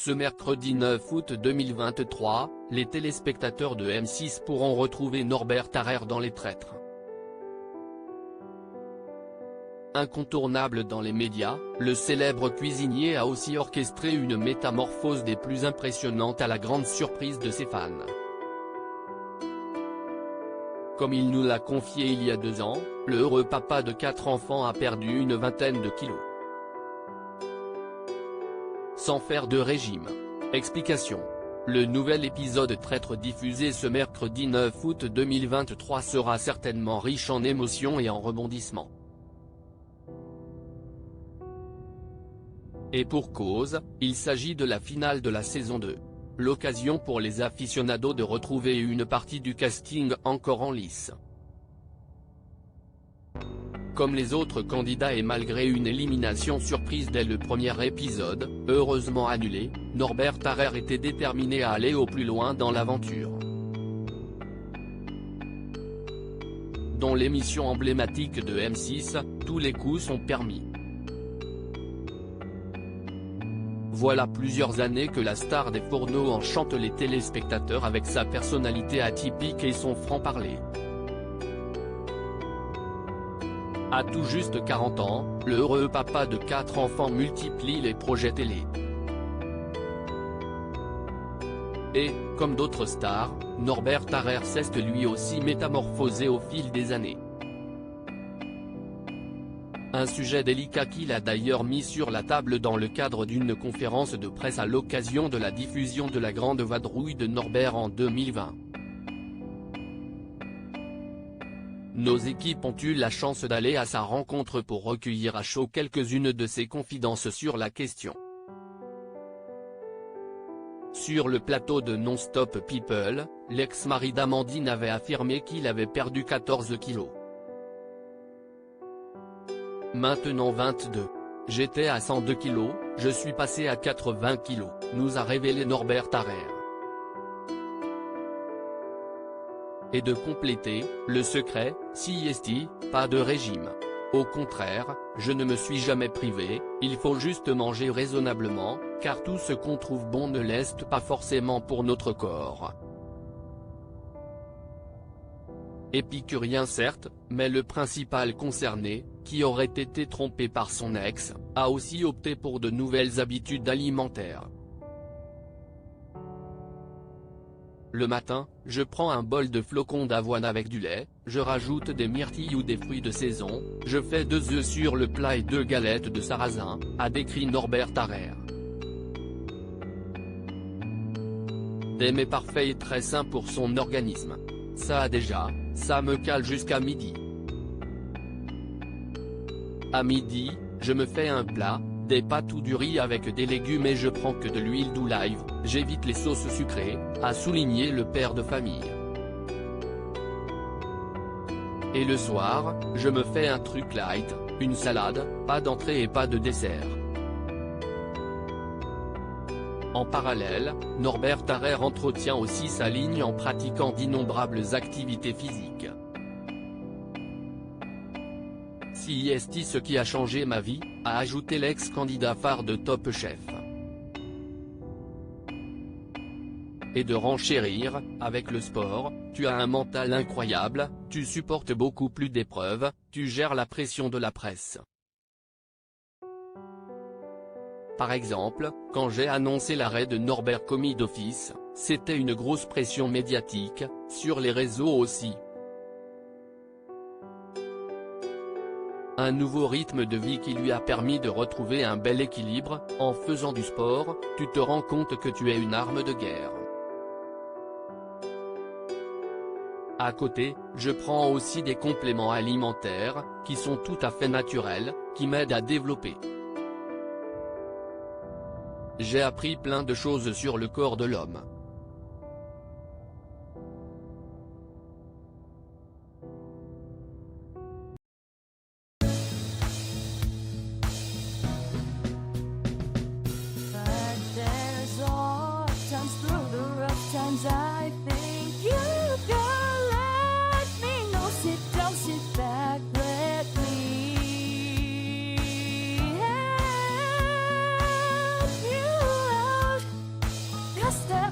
Ce mercredi 9 août 2023, les téléspectateurs de M6 pourront retrouver Norbert Tarrer dans Les Traîtres. Incontournable dans les médias, le célèbre cuisinier a aussi orchestré une métamorphose des plus impressionnantes à la grande surprise de ses fans. Comme il nous l'a confié il y a 2 ans, le heureux papa de 4 enfants a perdu une vingtaine de kilos. Sans faire de régime. Explication. Le nouvel épisode Traître diffusé ce mercredi 9 août 2023 sera certainement riche en émotions et en rebondissements. Et pour cause, il s'agit de la finale de la saison 2. L'occasion pour les aficionados de retrouver une partie du casting encore en lice. Comme les autres candidats et malgré une élimination surprise dès le premier épisode, heureusement annulée, Norbert Tarrer était déterminé à aller au plus loin dans l'aventure. Dans l'émission emblématique de M6, tous les coups sont permis. Voilà plusieurs années que la star des fourneaux enchante les téléspectateurs avec sa personnalité atypique et son franc-parler. À tout juste 40 ans, le heureux papa de 4 enfants multiplie les projets télé. Et, comme d'autres stars, Norbert Tarrer s'est lui aussi métamorphosé au fil des années. Un sujet délicat qu'il a d'ailleurs mis sur la table dans le cadre d'une conférence de presse à l'occasion de la diffusion de La Grande Vadrouille de Norbert en 2020. Nos équipes ont eu la chance d'aller à sa rencontre pour recueillir à chaud quelques-unes de ses confidences sur la question. Sur le plateau de Non-Stop People, l'ex-mari d'Amandine avait affirmé qu'il avait perdu 14 kilos. Maintenant 22. J'étais à 102 kilos, je suis passé à 80 kilos, nous a révélé Norbert Tarrer. Et de compléter, le secret, CST, pas de régime. Au contraire, je ne me suis jamais privé, il faut juste manger raisonnablement, car tout ce qu'on trouve bon ne l'est pas forcément pour notre corps. Épicurien certes, mais le principal concerné, qui aurait été trompé par son ex, a aussi opté pour de nouvelles habitudes alimentaires. Le matin, je prends un bol de flocons d'avoine avec du lait, je rajoute des myrtilles ou des fruits de saison, je fais 2 œufs sur le plat et 2 galettes de sarrasin, a décrit Norbert Tarrer. Des mets parfaits et très sains pour son organisme. Ça me cale jusqu'à midi. À midi, je me fais un plat, des pâtes ou du riz avec des légumes et je prends que de l'huile d'olive, j'évite les sauces sucrées, a souligné le père de famille. Et le soir, je me fais un truc light, une salade, pas d'entrée et pas de dessert. En parallèle, Norbert Tarrer entretient aussi sa ligne en pratiquant d'innombrables activités physiques. CST ce qui a changé ma vie, a ajouté l'ex-candidat phare de Top Chef. Et de renchérir, avec le sport, tu as un mental incroyable, tu supportes beaucoup plus d'épreuves, tu gères la pression de la presse. Par exemple, quand j'ai annoncé l'arrêt de Norbert Commis d'office, c'était une grosse pression médiatique, sur les réseaux aussi. Un nouveau rythme de vie qui lui a permis de retrouver un bel équilibre, en faisant du sport, tu te rends compte que tu es une arme de guerre. À côté, je prends aussi des compléments alimentaires, qui sont tout à fait naturels, qui m'aident à développer. J'ai appris plein de choses sur le corps de l'homme. faster.